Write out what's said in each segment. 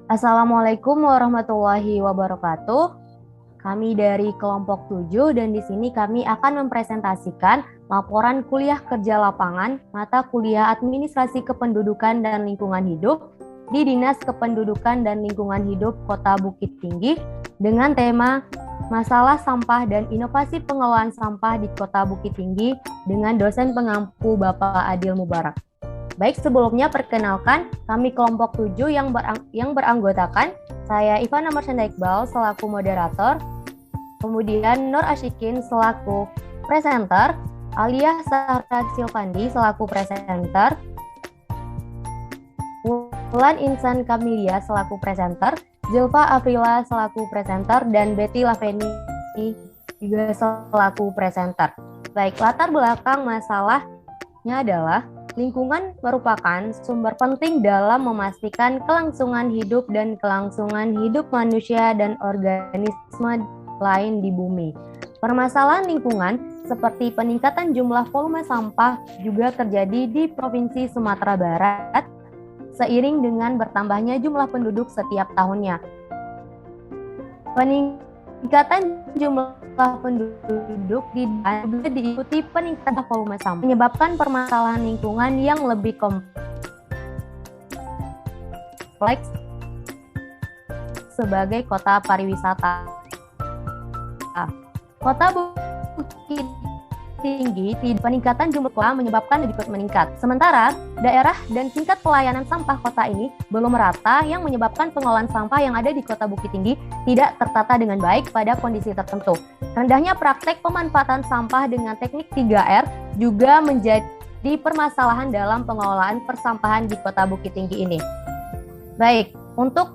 Assalamualaikum warahmatullahi wabarakatuh. Kami dari kelompok 7 dan di sini kami akan mempresentasikan laporan kuliah kerja lapangan mata kuliah Administrasi Kependudukan dan Lingkungan Hidup di Dinas Kependudukan dan Lingkungan Hidup Kota Bukit Tinggi dengan tema Masalah Sampah dan Inovasi Pengelolaan Sampah di Kota Bukit Tinggi dengan dosen pengampu Bapak Adil Mubarak. Baik, sebelumnya perkenalkan kami kelompok 7 yang beranggotakan saya Ivana Marsanda Iqbal selaku moderator, kemudian Nur Asyikin selaku presenter, Alia Sahra Silvandi selaku presenter, Wulan Insan Kamilia selaku presenter, Zilfa Afrila selaku presenter, dan Betty Laveni juga selaku presenter. Baik, latar belakang masalahnya adalah lingkungan merupakan sumber penting dalam memastikan kelangsungan hidup dan kelangsungan hidup manusia dan organisme lain di bumi. Permasalahan lingkungan seperti peningkatan jumlah volume sampah juga terjadi di Provinsi Sumatera Barat seiring dengan bertambahnya jumlah penduduk setiap tahunnya. Peningkatan jumlah penduduk diikuti peningkatan volume sampah, menyebabkan permasalahan lingkungan yang lebih kompleks sebagai kota pariwisata. Kota Bukit Tinggi, peningkatan jumlah kota menyebabkan ikut meningkat. Sementara daerah dan tingkat pelayanan sampah kota ini belum merata yang menyebabkan pengelolaan sampah yang ada di Kota Bukit Tinggi tidak tertata dengan baik pada kondisi tertentu. Rendahnya praktek pemanfaatan sampah dengan teknik 3R juga menjadi permasalahan dalam pengelolaan persampahan di Kota Bukit Tinggi ini. Baik, untuk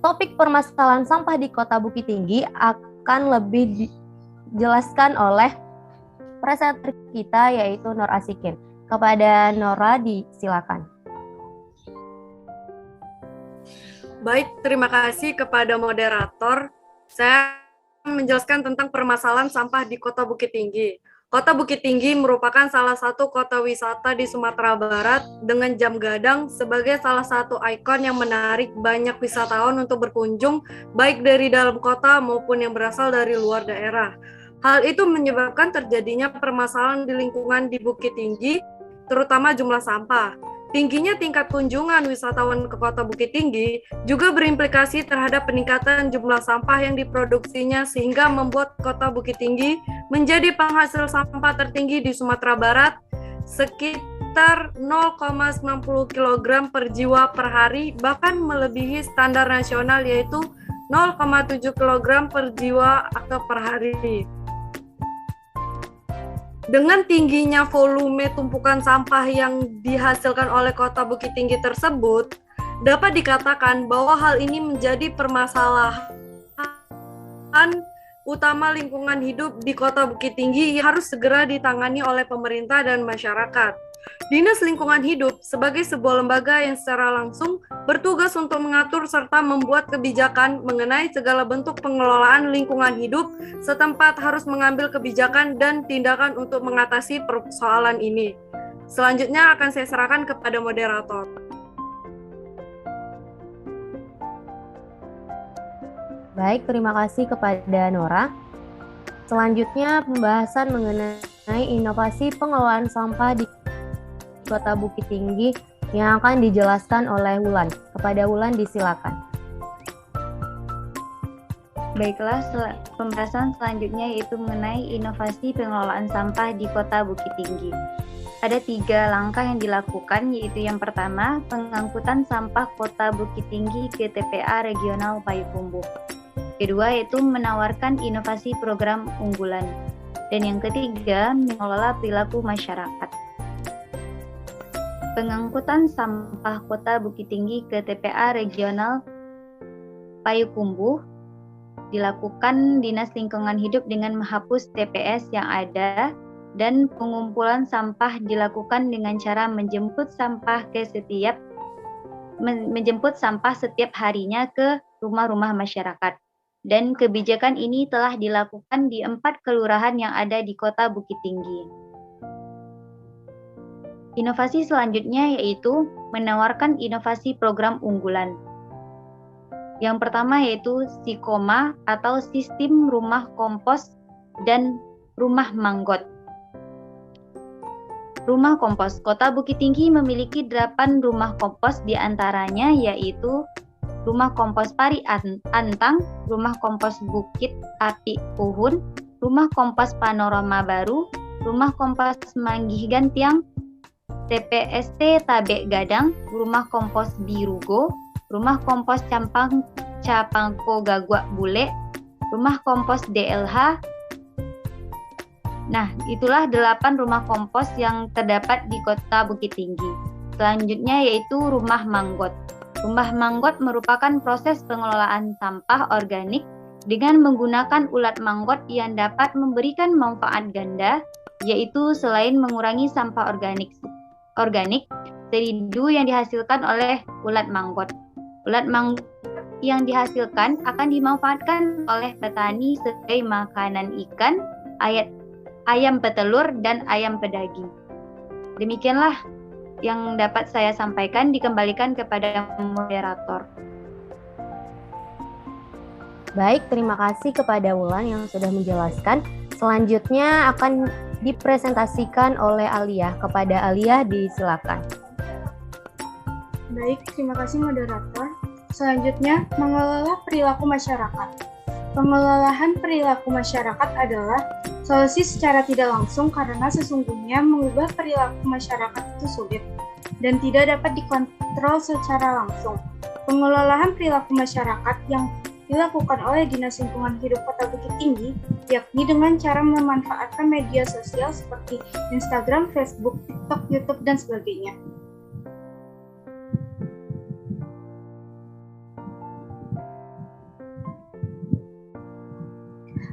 topik permasalahan sampah di Kota Bukit Tinggi akan lebih dijelaskan oleh presenter kita yaitu Nur Asyikin. Kepada Nora disilakan. Baik, terima kasih kepada moderator. Saya menjelaskan tentang permasalahan sampah di Kota Bukit Tinggi. Kota Bukit Tinggi merupakan salah satu kota wisata di Sumatera Barat dengan Jam Gadang sebagai salah satu ikon yang menarik banyak wisatawan untuk berkunjung baik dari dalam kota maupun yang berasal dari luar daerah. Hal itu menyebabkan terjadinya permasalahan di lingkungan di Bukit Tinggi, terutama jumlah sampah. Tingginya tingkat kunjungan wisatawan ke Kota Bukit Tinggi juga berimplikasi terhadap peningkatan jumlah sampah yang diproduksinya sehingga membuat Kota Bukit Tinggi menjadi penghasil sampah tertinggi di Sumatera Barat sekitar 0,90 kg per jiwa per hari, bahkan melebihi standar nasional yaitu 0,7 kg per jiwa atau per hari. Dengan tingginya volume tumpukan sampah yang dihasilkan oleh Kota Bukit Tinggi tersebut, dapat dikatakan bahwa hal ini menjadi permasalahan utama lingkungan hidup di Kota Bukit Tinggi yang harus segera ditangani oleh pemerintah dan masyarakat. Dinas Lingkungan Hidup sebagai sebuah lembaga yang secara langsung bertugas untuk mengatur serta membuat kebijakan mengenai segala bentuk pengelolaan lingkungan hidup setempat harus mengambil kebijakan dan tindakan untuk mengatasi persoalan ini. Selanjutnya akan saya serahkan kepada moderator. Baik, terima kasih kepada Nora. Selanjutnya pembahasan mengenai inovasi pengelolaan sampah di Kota Bukit Tinggi yang akan dijelaskan oleh Wulan. Kepada Wulan disilakan. Baiklah, pembahasan selanjutnya yaitu mengenai inovasi pengelolaan sampah di Kota Bukit Tinggi. Ada 3 langkah yang dilakukan, yaitu yang pertama, pengangkutan sampah Kota Bukit Tinggi ke TPA Regional Payakumbuh. Kedua, yaitu menawarkan inovasi program unggulan. Dan yang ketiga, mengelola perilaku masyarakat. Pengangkutan sampah Kota Bukit Tinggi ke TPA Regional Payakumbuh dilakukan Dinas Lingkungan Hidup dengan menghapus TPS yang ada, dan pengumpulan sampah dilakukan dengan cara menjemput sampah setiap harinya ke rumah-rumah masyarakat. Dan kebijakan ini telah dilakukan di 4 kelurahan yang ada di Kota Bukit Tinggi. Inovasi selanjutnya yaitu menawarkan inovasi program unggulan. Yang pertama yaitu Sikoma atau Sistem Rumah Kompos dan Rumah Manggot. Rumah kompos. Kota Bukit Tinggi memiliki 8 rumah kompos, diantaranya yaitu Rumah Kompos Pari Antang, Rumah Kompos Bukit Api Uhun, Rumah Kompos Panorama Baru, Rumah Kompos Manggih Gantiang, TPST Tabek Gadang, Rumah Kompos Birugo, Rumah Kompos Capangko Gagua Bule, Rumah Kompos DLH. Nah, itulah 8 rumah kompos yang terdapat di Kota Bukit Tinggi. Selanjutnya yaitu Rumah Manggot. Rumah Manggot merupakan proses pengelolaan sampah organik dengan menggunakan ulat manggot yang dapat memberikan manfaat ganda, yaitu selain mengurangi sampah organik, terigu yang dihasilkan oleh ulat manggot. Ulat manggot yang dihasilkan akan dimanfaatkan oleh petani sebagai makanan ikan, ayam petelur, dan ayam pedaging. Demikianlah yang dapat saya sampaikan, dikembalikan kepada moderator. Baik, terima kasih kepada Wulan yang sudah menjelaskan. Selanjutnya akan dipresentasikan oleh Alia. Kepada Alia, disilakan. Baik, terima kasih moderator. Selanjutnya, mengelola perilaku masyarakat. Pengelolaan perilaku masyarakat adalah solusi secara tidak langsung karena sesungguhnya mengubah perilaku masyarakat itu sulit dan tidak dapat dikontrol secara langsung. Pengelolaan perilaku masyarakat yang dilakukan oleh Dinas Lingkungan Hidup Kota Bukit Tinggi, yakni dengan cara memanfaatkan media sosial seperti Instagram, Facebook, TikTok, YouTube, dan sebagainya.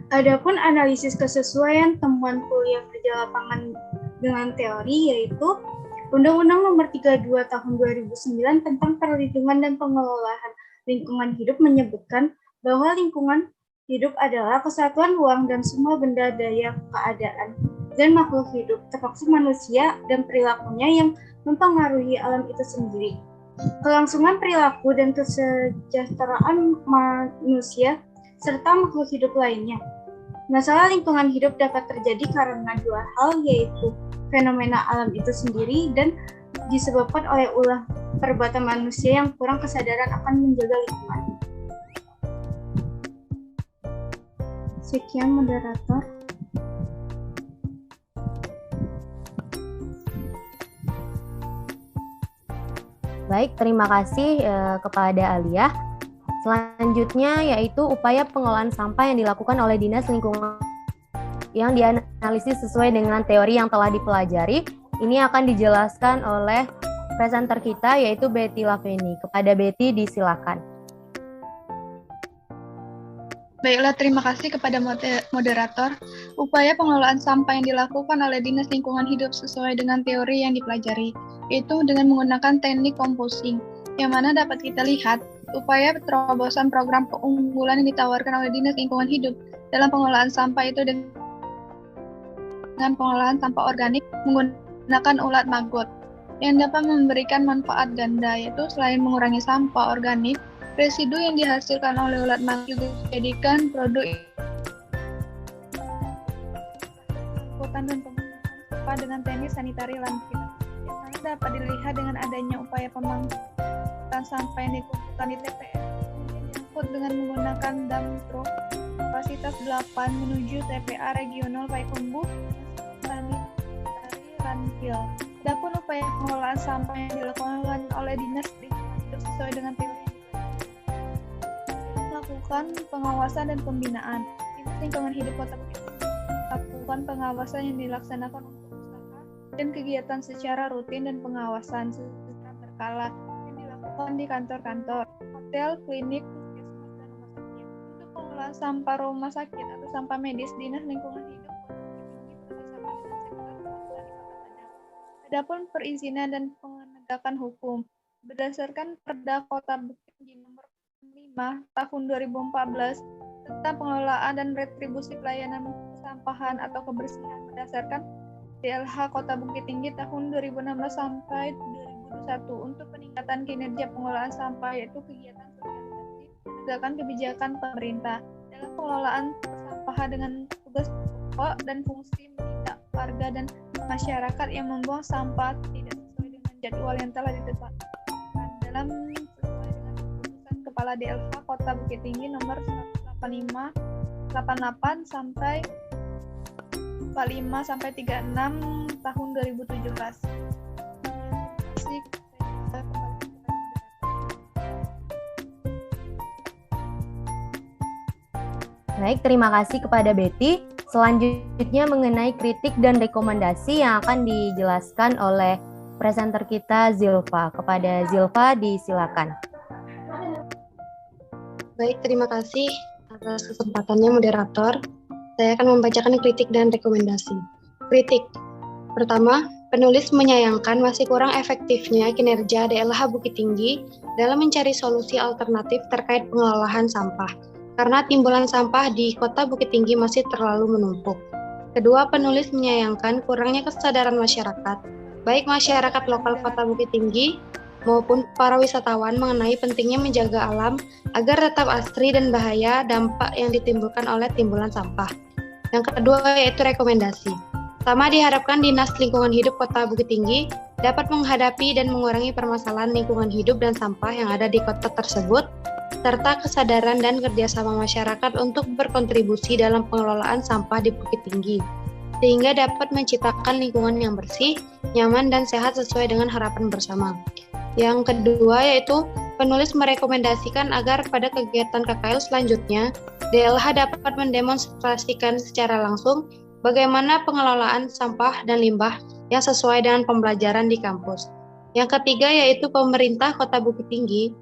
Adapun analisis kesesuaian temuan kuliah kerja lapangan dengan teori yaitu Undang-Undang Nomor 32 Tahun 2009 tentang Perlindungan dan Pengelolaan Lingkungan Hidup menyebutkan bahwa lingkungan hidup adalah kesatuan ruang dan semua benda, daya, keadaan, dan makhluk hidup, termasuk manusia dan perilakunya yang mempengaruhi alam itu sendiri. Kelangsungan perilaku dan kesejahteraan manusia serta makhluk hidup lainnya. Masalah lingkungan hidup dapat terjadi karena dua hal, yaitu fenomena alam itu sendiri dan disebabkan oleh ulah perbuatan manusia yang kurang kesadaran akan menjaga lingkungan. Sekian moderator. Baik, terima kasih kepada Alia. Selanjutnya yaitu upaya pengelolaan sampah yang dilakukan oleh Dinas Lingkungan yang dianalisis sesuai dengan teori yang telah dipelajari. Ini akan dijelaskan oleh presenter kita yaitu Betty Laveni. Kepada Betty, disilakan. Baiklah, terima kasih kepada moderator. Upaya pengelolaan sampah yang dilakukan oleh Dinas Lingkungan Hidup sesuai dengan teori yang dipelajari, yaitu dengan menggunakan teknik composting, yang mana dapat kita lihat upaya terobosan program keunggulan yang ditawarkan oleh Dinas Lingkungan Hidup dalam pengelolaan sampah itu dengan pengelolaan sampah organik menggunakan ulat maggot yang dapat memberikan manfaat ganda, yaitu selain mengurangi sampah organik, residu yang dihasilkan oleh ulat maggot juga dijadikan produk angkutan dan pembuangan sampah dengan teknik sanitari landfill, yang mana dapat dilihat dengan adanya upaya pemangkutan sampah yang dikumpulkan di TPS kemudian diangkut dengan menggunakan dump truck kapasitas 8 menuju TPA regional Payakumbuh sanitari landfill. Adapun upaya pengelolaan sampah yang dilakukan oleh Dinas Lingkungan Hidup sesuai dengan teori melakukan pengawasan dan pembinaan. Dinas Lingkungan Hidup Kota Bukit Tinggi melakukan pengawasan yang dilaksanakan untuk usaha dan kegiatan secara rutin dan pengawasan secara berkala yang dilakukan di kantor-kantor, hotel, klinik, puskesmas, dan rumah sakit. Untuk pengelolaan sampah rumah sakit atau sampah medis, Dinas Lingkungan Hidup Kota Bukit Tinggi bekerjasama dengan sektor swasta di Kota Padang. Adapun perizinan dan penegakan hukum berdasarkan Perda Kota Bukit Tinggi Nomor 5 Tahun 2014 tentang pengelolaan dan retribusi pelayanan kesampahan atau kebersihan berdasarkan DLH Kota Bukit Tinggi tahun 2016 sampai 2021 untuk peningkatan kinerja pengelolaan sampah, yaitu kegiatan sosialisasi menegakkan kebijakan pemerintah dalam pengelolaan sampah dengan tugas pokok dan fungsi menindak warga dan masyarakat yang membuang sampah tidak sesuai dengan jadwal yang telah ditetapkan dalam sesuai dengan keputusan Kepala DLH Kota Bukit Tinggi nomor 185/88 sampai 45 sampai 36 tahun 2017. Baik, terima kasih kepada Betty. Selanjutnya mengenai kritik dan rekomendasi yang akan dijelaskan oleh presenter kita Zilfa. Kepada Zilfa disilakan. Baik, terima kasih atas kesempatannya moderator. Saya akan membacakan kritik dan rekomendasi. Kritik. Pertama, penulis menyayangkan masih kurang efektifnya kinerja DLH Bukit Tinggi dalam mencari solusi alternatif terkait pengelolaan sampah, karena timbulan sampah di Kota Bukit Tinggi masih terlalu menumpuk. Kedua, penulis menyayangkan kurangnya kesadaran masyarakat, baik masyarakat lokal Kota Bukit Tinggi maupun para wisatawan mengenai pentingnya menjaga alam agar tetap asri dan bahaya dampak yang ditimbulkan oleh timbulan sampah. Yang kedua yaitu rekomendasi. Pertama, diharapkan Dinas Lingkungan Hidup Kota Bukit Tinggi dapat menghadapi dan mengurangi permasalahan lingkungan hidup dan sampah yang ada di kota tersebut, serta kesadaran dan kerjasama masyarakat untuk berkontribusi dalam pengelolaan sampah di Bukit Tinggi, sehingga dapat menciptakan lingkungan yang bersih, nyaman, dan sehat sesuai dengan harapan bersama. Yang kedua yaitu penulis merekomendasikan agar pada kegiatan KKL selanjutnya, DLH dapat mendemonstrasikan secara langsung bagaimana pengelolaan sampah dan limbah yang sesuai dengan pembelajaran di kampus. Yang ketiga yaitu pemerintah Kota Bukit Tinggi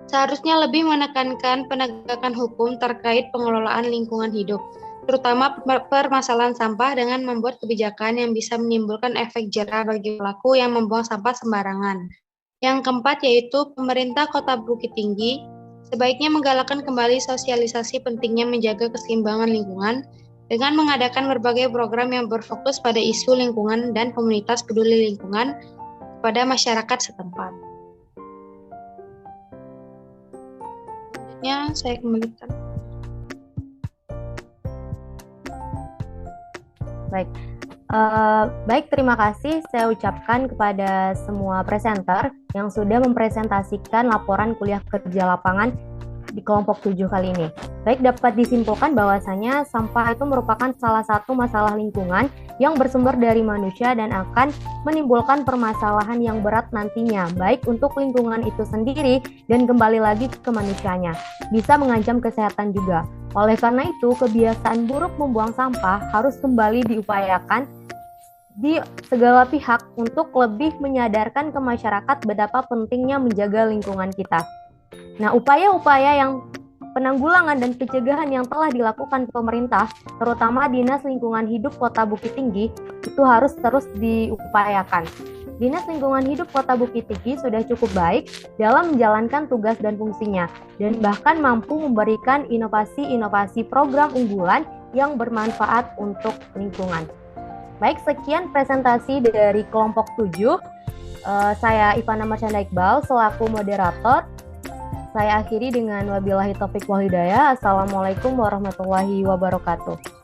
seharusnya lebih menekankan penegakan hukum terkait pengelolaan lingkungan hidup, terutama permasalahan sampah dengan membuat kebijakan yang bisa menimbulkan efek jera bagi pelaku yang membuang sampah sembarangan. Yang keempat yaitu pemerintah Kota Bukit Tinggi sebaiknya menggalakkan kembali sosialisasi pentingnya menjaga keseimbangan lingkungan dengan mengadakan berbagai program yang berfokus pada isu lingkungan dan komunitas peduli lingkungan pada masyarakat setempat. Selanjutnya saya kembalikan. Baik, terima kasih saya ucapkan kepada semua presenter yang sudah mempresentasikan laporan kuliah kerja lapangan di kelompok 7 kali ini. Baik, dapat disimpulkan bahwasanya sampah itu merupakan salah satu masalah lingkungan yang bersumber dari manusia dan akan menimbulkan permasalahan yang berat nantinya, baik untuk lingkungan itu sendiri dan kembali lagi ke manusianya. Bisa mengancam kesehatan juga. Oleh karena itu, kebiasaan buruk membuang sampah harus kembali diupayakan di segala pihak untuk lebih menyadarkan ke masyarakat betapa pentingnya menjaga lingkungan kita. Nah, upaya-upaya yang penanggulangan dan pencegahan yang telah dilakukan pemerintah, terutama Dinas Lingkungan Hidup Kota Bukit Tinggi, itu harus terus diupayakan. Dinas Lingkungan Hidup Kota Bukit Tinggi sudah cukup baik dalam menjalankan tugas dan fungsinya, dan bahkan mampu memberikan inovasi-inovasi program unggulan yang bermanfaat untuk lingkungan. Baik, sekian presentasi dari kelompok 7. Saya Ivana Marsyanda Iqbal selaku moderator. Saya akhiri dengan wabillahi taufiq wal hidayah. Assalamualaikum warahmatullahi wabarakatuh.